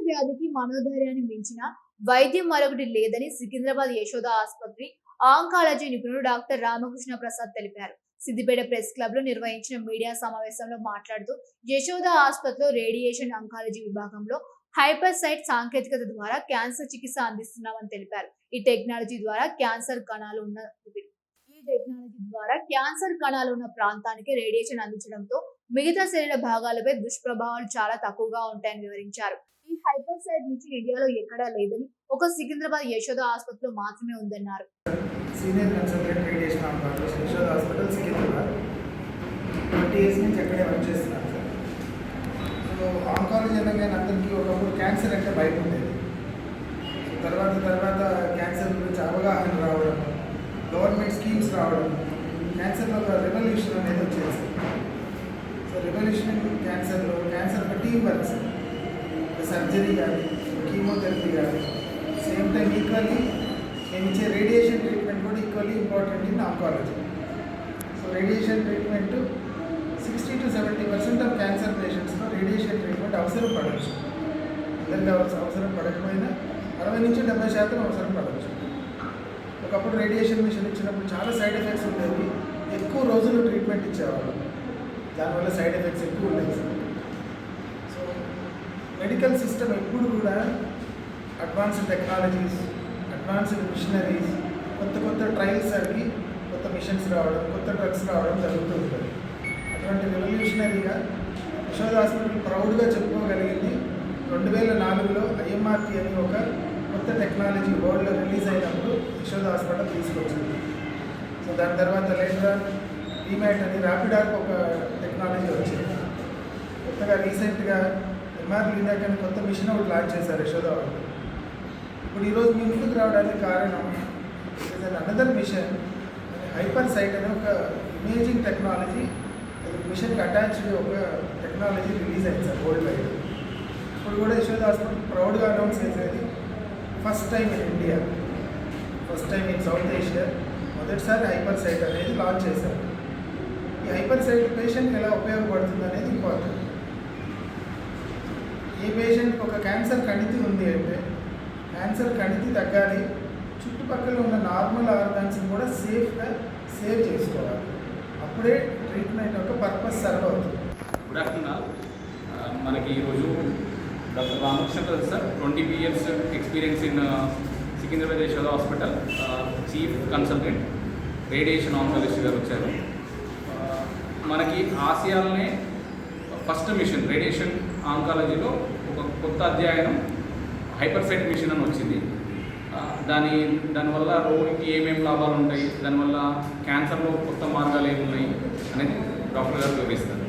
వ్యాధికి మనోధైర్యాన్ని మించిన వైద్యం మరొకటి లేదని సికింద్రాబాద్ యశోద ఆసుపత్రి ఆంకాలజీ నిపుణుడు డాక్టర్ రామకృష్ణ ప్రసాద్ తెలిపారు. సిద్దిపేట ప్రెస్ క్లబ్ లో నిర్వహించిన మీడియా సమావేశంలో మాట్లాడుతూ యశోద ఆసుపత్రిలో రేడియేషన్ ఆంకాలజీ విభాగంలో హైపర్ సైట్ సాంకేతికత ద్వారా క్యాన్సర్ చికిత్స అందిస్తున్నామని తెలిపారు. ఈ టెక్నాలజీ ద్వారా క్యాన్సర్ కణాలు ఉన్న ప్రాంతానికి రేడియేషన్ అందించడంతో మిగతా శరీర భాగాలపై దుష్ప్రభావాలు చాలా తక్కువగా ఉంటాయని వివరించారు. ఈ హైపర్ సైట్ మిషన్ ఇండియాలో ఎక్కడా లేదని, ఒక సికింద్రాబాద్ యశోద ఆసుపత్రిలో మాత్రమే ఉందన్నారు. Senior consultant radiation oncologist Yashoda hospital Secunderabad 20 years నుంచి అక్కడే వర్క్ చేస్తున్నాను సార్. సో ఆంకాలజీ అనగానే అందరికీ ఒకప్పుడు క్యాన్సర్ అంటే భయం ఉండేది. తర్వాత క్యాన్సర్ గురించి అవగాహన రావడం, గవర్నమెంట్ స్కీమ్స్ రావడం, క్యాన్సర్లో ఒక రెవల్యూషన్ అనేది వచ్చేది. సో రెవల్యూషన్ క్యాన్సర్లో క్యాన్సర్ ఒక టీమ్ వర్క్స్, సర్జరీ కానీ కీమోథెరపీ కానీ సేమ్ టైం ఈక్వల్లీ మేము ఇచ్చే రేడియేషన్ ట్రీట్మెంట్ కూడా equally important in oncology. So radiation treatment 60 to 70% of cancer పేషెంట్స్లో రేడియేషన్ ట్రీట్మెంట్ అవసరం పడవచ్చు. అందరికీ అవసరం పడకపోయినా 60 నుంచి 70% అవసరం పడవచ్చు. ఒకప్పుడు రేడియేషన్ మిషన్ ఇచ్చినప్పుడు చాలా సైడ్ ఎఫెక్ట్స్ ఉండేవి, ఎక్కువ రోజులు ట్రీట్మెంట్ ఇచ్చేవాళ్ళు, దానివల్ల సైడ్ ఎఫెక్ట్స్ ఎక్కువ ఉండేవి. సో మెడికల్ సిస్టమ్ ఎప్పుడు కూడా అడ్వాన్స్డ్ టెక్నాలజీస్, అడ్వాన్స్డ్ మిషనరీస్, కొత్త ట్రయల్స్ అవి, కొత్త మిషన్స్ రావడం, కొత్త డ్రగ్స్ రావడం జరుగుతూ ఉంటుంది. అటువంటి రెవల్యూషనరీగా యశోద హాస్పిటల్ ప్రౌడ్గా చెప్పుకోగలిగింది. 2004లో IMRT అని ఒక కొత్త టెక్నాలజీ వరల్డ్లో రిలీజ్ అయినప్పుడు యశోద హాస్పిటల్ తీసుకొచ్చింది. సో దాని తర్వాత లేటర్ ఈమ్యాట్ అని ర్యాపిడాక్ ఒక టెక్నాలజీ వచ్చింది. కొత్తగా రీసెంట్గా MR లీనాక్ అని కొత్త మిషన్ ఒకటి లాంచ్ చేశారు యశోద వాళ్ళు. ఇప్పుడు ఈరోజు మీ ముందుకు రావడానికి కారణం అనదర్ మిషన్, హైపర్ సైట్ అనే ఒక ఇమేజింగ్ టెక్నాలజీ, మిషన్కి అటాచ్డ్ ఒక టెక్నాలజీ రిలీజ్ అయింది సార్ వరల్డ్ వైడ్. ఇప్పుడు కూడా యశోద హాస్పిటల్ ప్రౌడ్గా అనౌన్స్ చేసేది first time in India, first time in south Asia మొదటిసారి హైపర్ సైట్ అనేది లాంచ్ చేశారు. ఈ హైపర్ సైట్ పేషెంట్కి ఎలా ఉపయోగపడుతుంది అనేది ఇంపార్టెంట్. ఏ పేషెంట్కి ఒక క్యాన్సర్ కణితి ఉంది అంటే క్యాన్సర్ కణితి తగ్గాలి, చుట్టుపక్కల ఉన్న నార్మల్ ఆర్గాన్స్ని కూడా సేఫ్గా సేవ్ చేసుకోవాలి, అప్పుడే ట్రీట్మెంట్ యొక్క పర్పస్ సర్వ్ అవుతుంది. Good afternoon. మనకి ఈరోజు doctor Ramakrishna Prasad sir, 20 years experience in Secunderabad Yashoda hospital, chief consultant radiation oncologist గారు వచ్చారు. మనకి ఆసియాలోనే ఫస్ట్ మిషన్ రేడియేషన్ ఆంకాలజీలో ఒక కొత్త అధ్యయనం హైపర్ సైట్ మిషన్ అని వచ్చింది. దానివల్ల రోగికి ఏమేమి లాభాలు ఉంటాయి, దానివల్ల క్యాన్సర్లో కొత్త మార్గాలు ఏమున్నాయి అనేది డాక్టర్ గారు వివరిస్తారు.